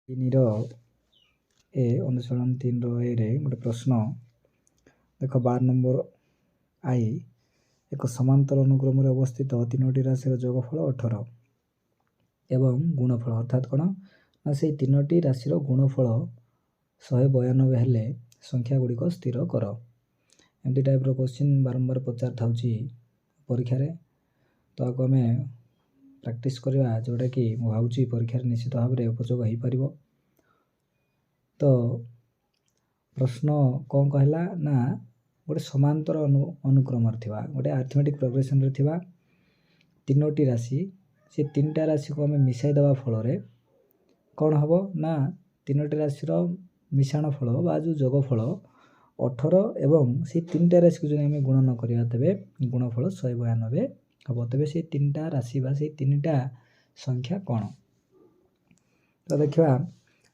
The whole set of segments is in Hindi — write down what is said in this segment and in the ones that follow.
ତିନିର ଏ ଅନୁଶୀଳନ 3ର ଏରେ ଗୋଟେ ପ୍ରଶ୍ନ ଦେଖ 12 ନମ୍ବର ଆଇ ଏକ ସମାନ୍ତର ଅନୁକ୍ରମରେ ଅବସ୍ଥିତ ତିନୋଟି ରାଶିର ଯୋଗଫଳ 18 ଏବଂ ଗୁଣଫଳ ଅର୍ଥାତ୍ କ'ଣ ନା ସେଇ ତିନୋଟି ରାଶିର ଗୁଣଫଳ 192 ହେଲେ ସଂଖ୍ୟା ଗୁଡ଼ିକ ସ୍ଥିର କର। ଏମିତି ଟାଇପ୍ର କ୍ୱେଶ୍ଚିନ୍ ବାରମ୍ବାର ପଚାରିଥାଉଛି ପରୀକ୍ଷାରେ, ତ ଆକୁ ଆମେ ପ୍ରାକ୍ଟିସ୍ କରିବା ଯେଉଁଟାକି ମୁଁ ଭାବୁଛି ପରୀକ୍ଷାରେ ନିଶ୍ଚିତ ଭାବରେ ଉପଯୋଗ ହୋଇପାରିବ। ତ ପ୍ରଶ୍ନ କ'ଣ କହିଲା ନା ଗୋଟେ ସମାନ୍ତର ଅନୁକ୍ରମରେ ଥିବା ଗୋଟେ ଆର୍ଥମେଟିକ୍ ପ୍ରୋଗ୍ରେସନ୍ରେ ଥିବା ତିନୋଟି ରାଶି, ସେ ତିନିଟା ରାଶିକୁ ଆମେ ମିଶାଇ ଦେବା ଫଳରେ କ'ଣ ହେବ ନା ତିନୋଟି ରାଶିର ମିଶାଣ ଫଳ ବା ଯେଉଁ ଯୋଗଫଳ 18 ଏବଂ ସେଇ ତିନିଟା ରାଶିକୁ ଯଦି ଆମେ ଗୁଣନ କରିବା ତେବେ ଗୁଣଫଳ 192 ହେବ। ତେବେ ସେଇ ତିନିଟା ରାଶି ବା ସେଇ ତିନିଟା ସଂଖ୍ୟା କ'ଣ? ତ ଦେଖିବା,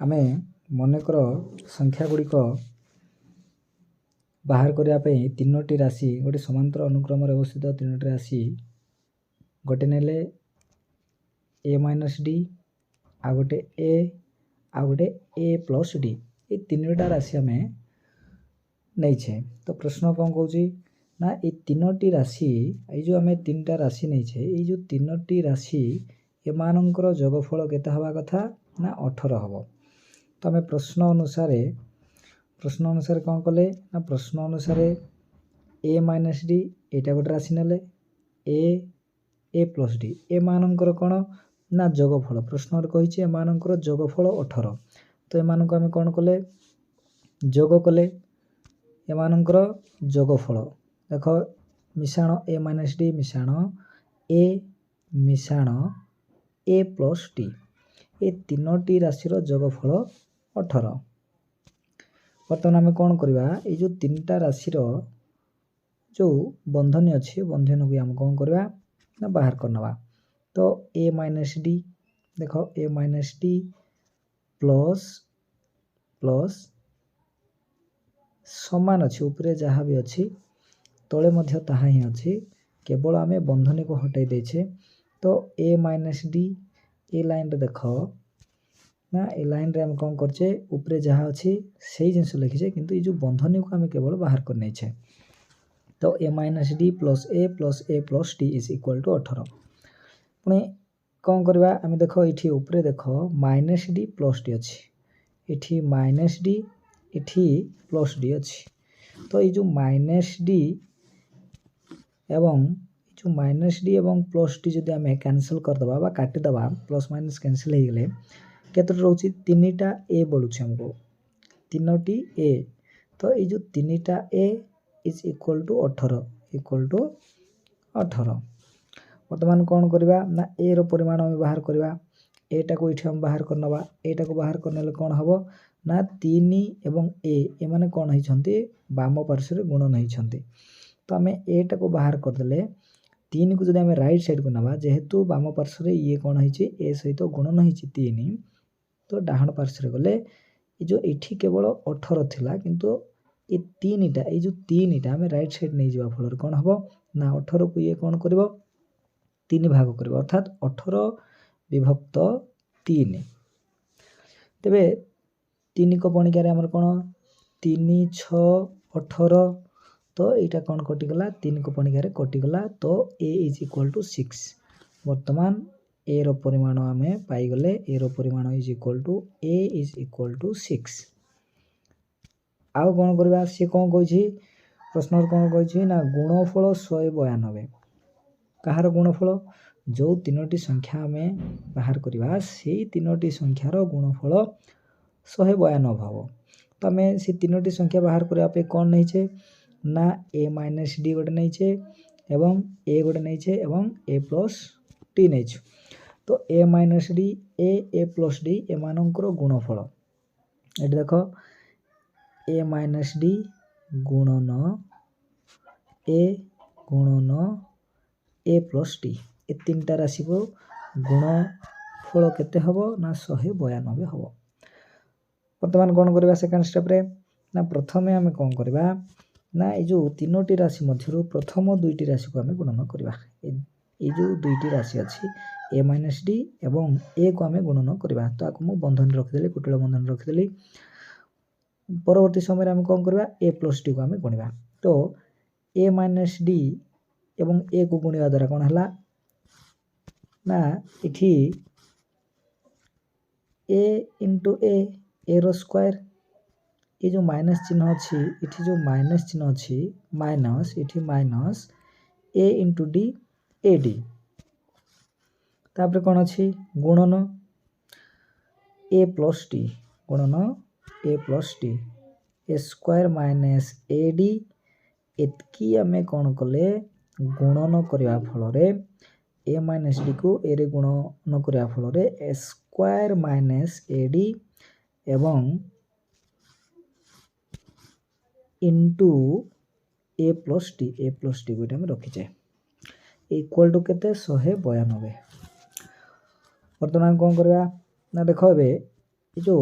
ଆମେ ମନେକର ସଂଖ୍ୟା ଗୁଡ଼ିକ ବାହାର କରିବା ପାଇଁ ତିନୋଟି ରାଶି ଗୋଟେ ସମାନ୍ତର ଅନୁକ୍ରମରେ ଅବସ୍ଥିତ ତିନୋଟି ରାଶି ଗୋଟେ ନେଲେ a - d, ଆଉ ଗୋଟେ a, ଆଉ ଗୋଟେ a + d, এই ତିନିଟା ରାଶି ଆମେ ନେଇଛେ। ତ ପ୍ରଶ୍ନ କ'ଣ କହୁଛି ନା ଏଇ ତିନୋଟି ରାଶି, ଏଇ ଯେଉଁ ଆମେ ତିନିଟା ରାଶି ନେଇଛେ, ଏଇ ଯେଉଁ ତିନୋଟି ରାଶି ଏମାନଙ୍କର ଯୋଗଫଳ କେତେ ହେବା କଥା ନା 18 ହେବ। ତ ଆମେ ପ୍ରଶ୍ନ ଅନୁସାରେ କ'ଣ କଲେ ନା ପ୍ରଶ୍ନ ଅନୁସାରେ a - d ଏଇଟା ଗୋଟେ ରାଶି ନେଲେ, a + d ଏମାନଙ୍କର କ'ଣ ନା ଯୋଗଫଳ, ପ୍ରଶ୍ନରେ କହିଛି ଏମାନଙ୍କର ଯୋଗଫଳ 18। ତ ଏମାନଙ୍କୁ ଆମେ କ'ଣ କଲେ ଯୋଗ କଲେ, ଏମାନଙ୍କର ଯୋଗଫଳ ଦେଖ ମିଶାଣ a - d ମିଶାଣ a ମିଶାଣ a + d, ଏ ତିନୋଟି ରାଶିର ଯୋଗଫଳ 18। ବର୍ତ୍ତମାନ ଆମେ କ'ଣ କରିବା, ଏଇ ଯେଉଁ ତିନିଟା ରାଶିର ଯେଉଁ ବନ୍ଧନୀ ଅଛି, ବନ୍ଧନୀକୁ ଆମେ କ'ଣ କରିବା ନା ବାହାର କରିନେବା। ତ a - d ଦେଖ a - d ପ୍ଲସ୍ ସମାନ ଅଛି, ଉପରେ ଯାହା ବି ଅଛି ତଳେ ମଧ୍ୟ ତାହା ହିଁ ଅଛି, କେବଳ ଆମେ ବନ୍ଧନୀକୁ ହଟାଇ ଦେଇଛେ। ତ a - d ଏ ଲାଇନ୍ରେ ଦେଖ ନା ଏ ଲାଇନ୍ରେ ଆମେ କ'ଣ କରିଛେ, ଉପରେ ଯାହା ଅଛି ସେଇ ଜିନିଷ ଲେଖିଛେ, କିନ୍ତୁ ଏଇ ଯେଉଁ ବନ୍ଧନୀକୁ ଆମେ କେବଳ ବାହାର କରି ନେଇଛେ। ତ a - d + a + a + d = 18। ପୁଣି କ'ଣ କରିବା, ଆମେ ଦେଖ ଏଇଠି ଉପରେ ଦେଖ -d + d ଅଛି, ଏଠି -d, ଏଠି +d ଅଛି। ତ ଏଇ ଯେଉଁ -d ଏବଂ -d ଏବଂ +d ଯଦି ଆମେ କ୍ୟାନସଲ୍ କରିଦେବା ବା କାଟିଦେବା, ପ୍ଲସ୍ ମାଇନସ୍ କ୍ୟାନସଲ୍ ହେଇଗଲେ କେତେଟା ରହୁଛି, ତିନିଟା a ବଳୁଛି ଆମକୁ, ତିନୋଟି a। ତ ଏଇ ଯେଉଁ ତିନିଟା a = 18। ବର୍ତ୍ତମାନ କ'ଣ କରିବା ନା a ର ପରିମାଣ ଆମେ ବାହାର କରିବା, ଏଟାକୁ ଏଇଠି ଆମେ ବାହାର କରିନେବା, ଏଇଟାକୁ ବାହାର କରିନେଲେ କ'ଣ ହେବ ନା 3 ଏବଂ a ଏମାନେ କ'ଣ ହେଇଛନ୍ତି ବାମ ପାର୍ଶ୍ୱରେ ଗୁଣନ ହେଇଛନ୍ତି। ତ ଆମେ ଏଟାକୁ ବାହାର କରିଦେଲେ 3କୁ ଯଦି ଆମେ ରାଇଟ୍ ସାଇଡ଼୍କୁ ନେବା, ଯେହେତୁ ବାମ ପାର୍ଶ୍ୱରେ ଇଏ କ'ଣ ହେଇଛି a ସହିତ ଗୁଣନ ହେଇଛି 3, ତ ଡାହାଣ ପାର୍ଶ୍ୱରେ ଗଲେ ଏ ଯେଉଁ ଏଠି କେବଳ 18 ଥିଲା, କିନ୍ତୁ ଏ ତିନିଟା, ଏଇ ଯେଉଁ ତିନିଟା ଆମେ ରାଇଟ୍ ସାଇଡ଼୍ ନେଇଯିବା ଫଳରେ କ'ଣ ହେବ ନା 18କୁ ଇଏ କ'ଣ କରିବ 3 ଭାଗ କରିବ, ଅର୍ଥାତ୍ 18/3। ତେବେ 3 କ ପଣିକାରେ ଆମର କ'ଣ 3 × 6 = 18। ତ ଏଇଟା କ'ଣ କଟିଗଲା, 3 କ ପଣିକାରେ କଟିଗଲା। ତ a = 6। ବର୍ତ୍ତମାନ a ର ପରିମାଣ ଆମେ ପାଇଗଲେ, a ର ପରିମାଣ a = 6। ଆଉ କ'ଣ କରିବା, ସିଏ କ'ଣ କହିଛି ପ୍ରଶ୍ନରେ କ'ଣ କହିଛି ନା ଗୁଣଫଳ 192। କାହାର ଗୁଣଫଳ, ଯେଉଁ ତିନୋଟି ସଂଖ୍ୟା ଆମେ ବାହାର କରିବା ସେଇ ତିନୋଟି ସଂଖ୍ୟାର ଗୁଣଫଳ 192 ହେବ। ତ ଆମେ ସେ ତିନୋଟି ସଂଖ୍ୟା ବାହାର କରିବା ପାଇଁ କ'ଣ ନେଇଛେ ନା a - d ଗୋଟେ ନେଇଛେ ଏବଂ a ଗୋଟେ ନେଇଛେ ଏବଂ a + d ନେଇଛୁ। ତ a - d a + d ଏମାନଙ୍କର ଗୁଣଫଳ, ଏଠି ଦେଖ a - d ଗୁଣନ a ଗୁଣନ a + d, ଏ ତିନିଟା ରାଶିକୁ ଗୁଣଫଳ କେତେ ହେବ ନା 192 ହେବ। ବର୍ତ୍ତମାନ କ'ଣ କରିବା ସେକେଣ୍ଡ ଷ୍ଟେପ୍ରେ ନା ପ୍ରଥମେ ଆମେ କ'ଣ କରିବା ନା ଏଇ ଯେଉଁ ତିନୋଟି ରାଶି ମଧ୍ୟରୁ ପ୍ରଥମ ଦୁଇଟି ରାଶିକୁ ଆମେ ଗୁଣନ କରିବା। ये जो दुईटी राशि अच्छी ए माइनस डी एवं ए को आम गुणन करवा तो आपको मुझे बंधन रखिदेली कुटिल बंधन रखिदेली परवर्ती समय आम कौन करवा ए प्लस डी को आम गुणवा तो ए माइनस डी एवं ए को गुणवा द्वारा कौन है ना इठी ए इंटू ए रो स्क्वायर ये जो माइनस चिन्ह अच्छी इठी जो माइनस चिन्ह अच्छी माइनस इठी minus A into D A D तापर कौन अच्छी गुणन ए प्लस डी गुणन A plus D A square minus A D एतकी आम कौन कले गुणन करने फल ए माइनस डी को ए रे गुणन करने फल ए स्क्वायर माइनस ए डी एवं इंटू ए प्लस डी को आम रखीचे इक्वल टू केते 192 बर्तमान कौन करवा ना देख ए जो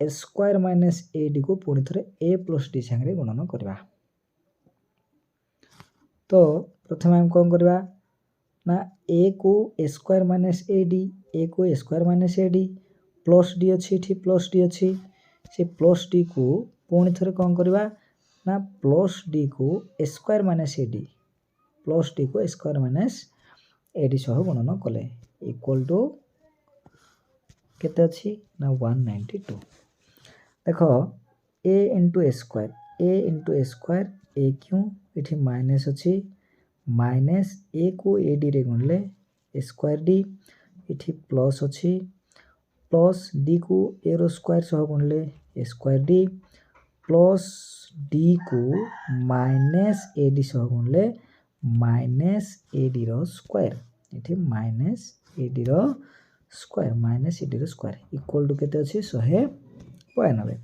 ए स्क्वायर माइनस ए डी को पुणी थे ए प्लस डी सांगे गुणन करवा तो प्रथम आम कौन करवा ना ए को ए स्क्वायर माइनस ए को A square minus A D plus D अच्छी प्लस डी अच्छी से प्लस डी को पुणी थे कौन करवा ना प्लस डी को A square minus A D plus D को A square minus A D सह गुणन कले इक्वल टू केते अच्छी ना 192 देख ए इंटू ए स्क्वायर ए क्यों ये माइनस अच्छी माइनस ए को ए डी रे गुणले ए स्क्वायर डी ये प्लस अच्छी प्लस डी को ए रो स्क्वायर सह गुणले A square D plus D को माइनस ए डी सह गुणले माइनस ए डी रो स्क्वायर ये माइनस ए डी रो स्क्वायर इक्वल टू केते अच्छी 192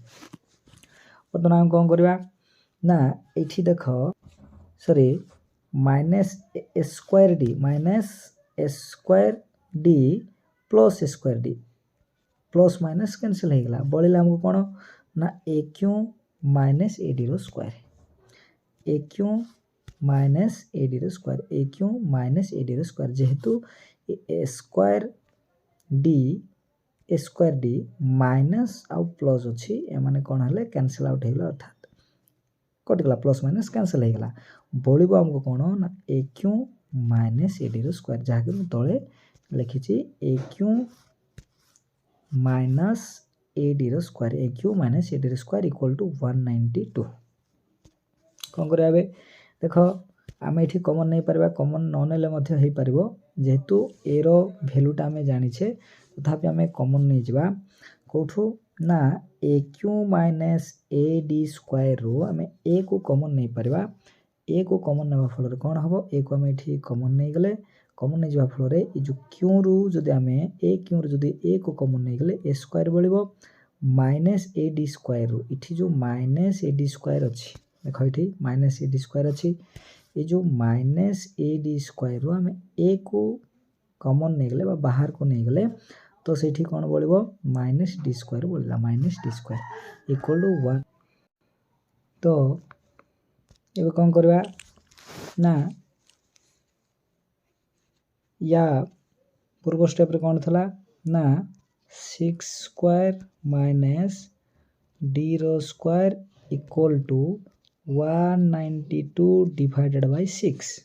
बर्तमान आम कौन करवा ना ये देख sorry minus A square D plus A square D plus minus cancel हो गला बढ़ला हमको कौन ना A Q minus A D रो square A Q minus A D रो स्क्वायर जेहेतु ए स्क्वायर डी माइनस आउ प्लस अच्छी एमाने कौन है कैंसिल आउट होगा अर्थात कटिगला प्लस माइनस कैंसिल होगा बढ़ो आमको कौन ना A Q minus A D रो स्क्वायर जहाँकि मुझे तले लिखी A Q minus A D रो स्क्वायर इक्वल टू 192 कौन करा देख आम ये कमन नहीं पार कमन न नेले हो पार जेहेतु ए रो भैल्यूटा आम जाचे तथापि आम कमन नहीं जावा कौटू ना A Q minus A D square रू आम ए को कमन नहीं पार ए को कमन ना फल कौन हम ए को आम ये कमन नहीं गले कमन नहीं जावा फल ये जो क्यू रू जदि आम ए क्यू रू जदि ए को कमन नहीं गले ए स्क्वायर बढ़ो माइनस ए डी स्क्वायर रू इठी जो माइनस ए डी स्क्वायर अच्छी देख ये माइनस ए डी स्क्वायर अच्छी ये जो माइनस ए डी स्क्वायर रू आम ए को कमन नहीं गले बाहर को नहीं गले तो से कौन बढ़ो माइनस डी स्क्वायर बढ़ला minus D square equal to 1 तो ये कौन करवा ना या पूर्व स्टेप रे कौन थला ना 6 स्क्वायर माइनस डी रो square equal to 192 divided by 6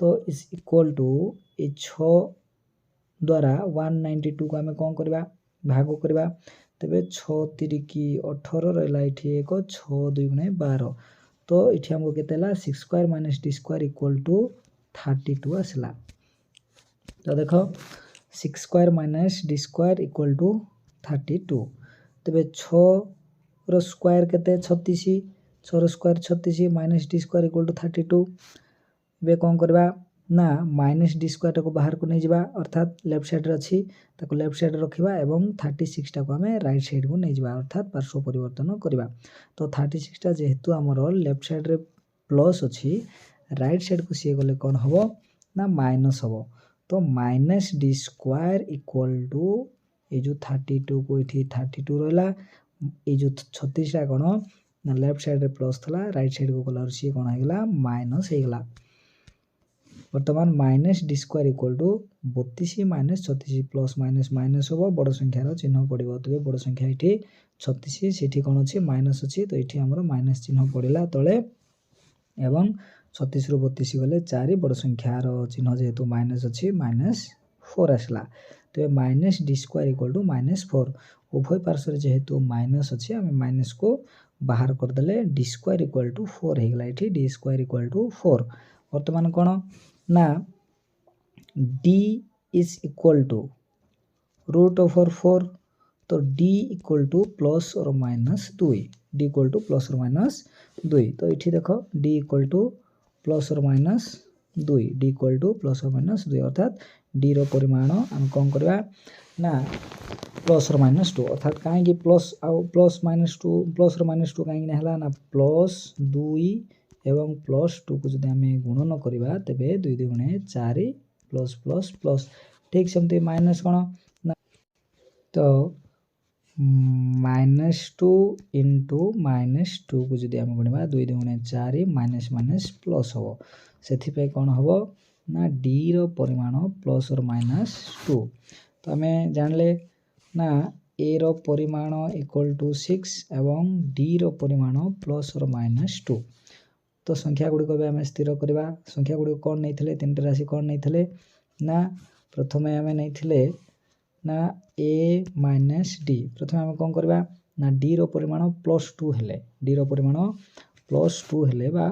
तो इज इक्वल टू ये 6 द्वारा 192 को आम कौन करवा भाग करवा तेरे 6 तिरिकी 18 रहा ये एक 6 2 गुणे 12 तो ये आमको केते 6 square minus D square equal to 32 आसला तो देख 6 square minus D square equal to 32 तेरे 6 रो स्क्वायर केते 36 6 रो square 36 minus D square equal to 32 बे कौन करवा ना माइनस डी स्क्वायर को बाहर को नहीं जावा अर्थात लेफ्ट साइड रे अच्छी ताको लेफ्ट साइड रखिबा एवं 36 टा को हमें राइट साइड को नहीं जावा अर्थात पार्श्व परिवर्तन करवा तो 36 टा जेहेतु हमर लेफ्ट साइड रे प्लस अच्छी राइट साइड को सी गले कौन हम ना माइनस हम तो minus D square equal to ये जो 32 को ये 32 रहा ये जो 36 टा कौन ना लेफ्ट साइड रे प्लस थला राइट साइड को गला सी कौन होगला माइनस होगला बर्तमान minus D square equal to 32 minus 36 plus minus minus हम बड़ संख्यार चिन्ह पड़ो तेज बड़ संख्या ये 36 से कौन अच्छी माइनस अच्छी तो ये आम माइनस चिन्ह पड़ा तले एवं 36 रु 32 गले 4 बड़ संख्यार चिन्ह जेहेतु माइनस अच्छी माइनस 4 आसला तो minus D square equal to minus 4 उभय पार्श्व जेहेतु माइनस अच्छी आम माइनस को बाहर करदे डी स्क्वायर इक्वल टू 4 होगा ये डी स्क्वायर इक्वल टू 4 बर्तमान कौन ना d is equal to root over 4 तो d इक्वल टू प्लस और minus 2 d equal to plus और माइनस 2 तो ये देख d इक्वल टू प्लस और minus 2 d equal to plus और माइनस 2 अर्थात d रो परिमाण आम कौन करवा ना प्लस और माइनस 2 अर्थात कहीं प्लस आउ प्लस माइनस 2 प्लस और माइनस 2 कहीं ना प्लस 2 एवं प्लस 2 को जब आम गुणन करवा तेरे 2 दुणे 4 प्लस प्लस प्लस ठीक सेमती माइनस कौन ना तो -2 इंटू -2 को जब आम गुणवा 2 दुणे 4 माइनस माइनस प्लस हम से कौन हम ना डी रो परिमाण प्लस और माइनस 2 तो आम जानले ना ए रो परिमाण इक्वल टू 6 एवं डी रो परिमाण प्लस और माइनस 2 तो संख्या गुड़िक भी आम स्थिर करवा संख्या गुड़िक कौन नहीं तीन राशि कौन नहीं ना प्रथम आम नहीं ना ए माइनस डी प्रथम आम कौन करवा ना डी रो परिमाण +2 हेले डी रो परिमाण +2 हेले बा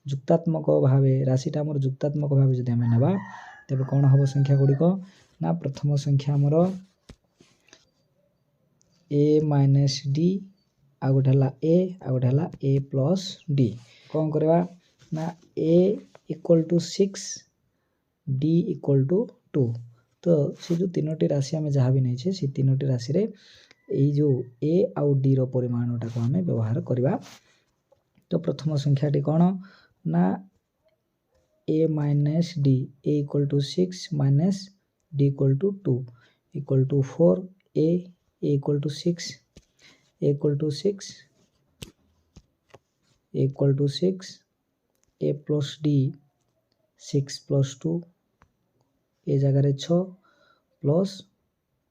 जुक्तात्मक भाव राशिटा आमर जुक्तात्मक भाव जब आम ना तेरे कौन हम संख्या गुड़िक ना प्रथम संख्या आमर ए माइनस डी आ गोटे ए आ गोटे ए प्लस डी कौन करवा ना A equal to 6 D equal to 2 तो से जो तीनोटी राशि आम जहाँ भी नहीं से तीनोटी राशि रे यही जो ए आउ डी रो परिमाणटा को आम व्यवहार करवा तो प्रथम संख्याटी कौन ना A minus D A equal to 6 minus D equal to 2 equal to 4 A equal to 6 equal to 6 equal to 6 A plus D 6 plus 2 A जगार 6 प्लस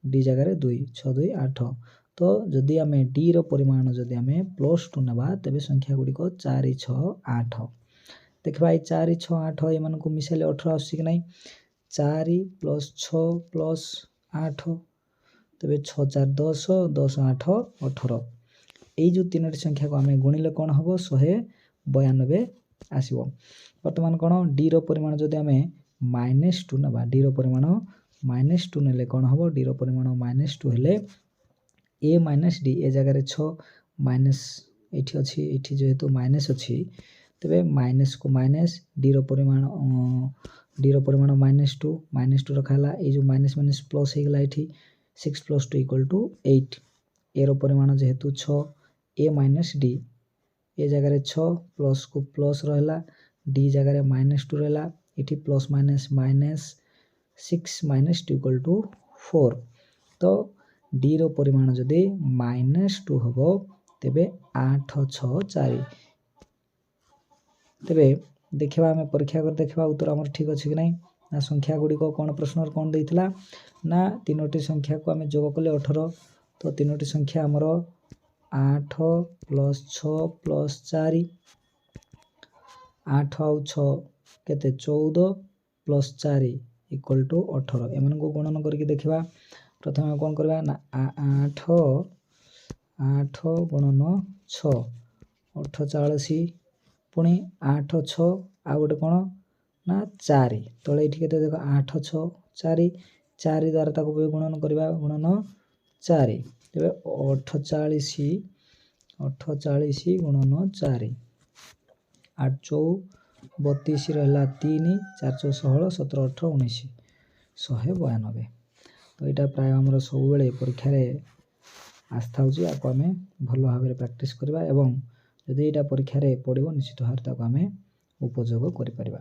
डी जगार 2 6 2 8 तो जदि आम डी रो परिमाण जदि आम +2 ना तेरे संख्या गुड़िक 4 6 8 देखा ये 4 6 8 एम को मिसाइले 18 आसुची कि नहीं 4 प्लस 6 प्लस 8 तेरे 6 4 10 10 8 18 यही जो तीन संख्या को आम गुणिले कौन हम 192 आसो बर्तमान कौन डी रो परिमाण जदि आम -2 ना डी रो परिमाण -2 नेले कौन हम डी रो परिमाण -2 हेले ए माइनस डी ए जगार 6 माइनस ये अच्छी ये जेहेतु माइनस अच्छी तेरे माइनस को माइनस डी रो परिमाण -2 रखा ये जो माइनस माइनस प्लस होगा ये 6 + 2 इक्वल टू 8 ए रो परिमाण जेहेतु 6 ए माइनस डी ए जगार 6 प्लस को प्लस रहा डी जगार -2 रहा ये plus minus minus 6 minus 2 equal to 4 तो डी रो परिमाण जदि -2 हम तेबे 8 6 4 तेबे देखा आम परीक्षा कर देखा उत्तर आमर ठीक अच्छे कि नहीं ना संख्या गुड़िक कौन प्रश्न कौन देता ना तीनोटी संख्या को आम जोग कले 18 तो तीनोटी संख्या आमर 8 प्लस 6 प्लस 4 8 आउ 6 केते 14 प्लस 4 इक्वल टू 18 एम को गणन करके देखा प्रथम कौन करवा ना 8 गुणन 6 48 पुणी 8 6 आ गोटे कौन ना 4 तले ये देख 8 6 4 4 द्वारा ताको गुणन करवा गुणन 4 तेरे 48 गुणन 4 8 4 32 रहा 3 4 4 16 17 18 19 192 तो यहाँ प्राय आमर सब बेले परीक्षा आस्था होची आपको आम भल भाव प्रैक्टिस करवा एवं जदि यहाँ परीक्षा पड़ो निश्चित भाव आम उपयोग करिपरिबा।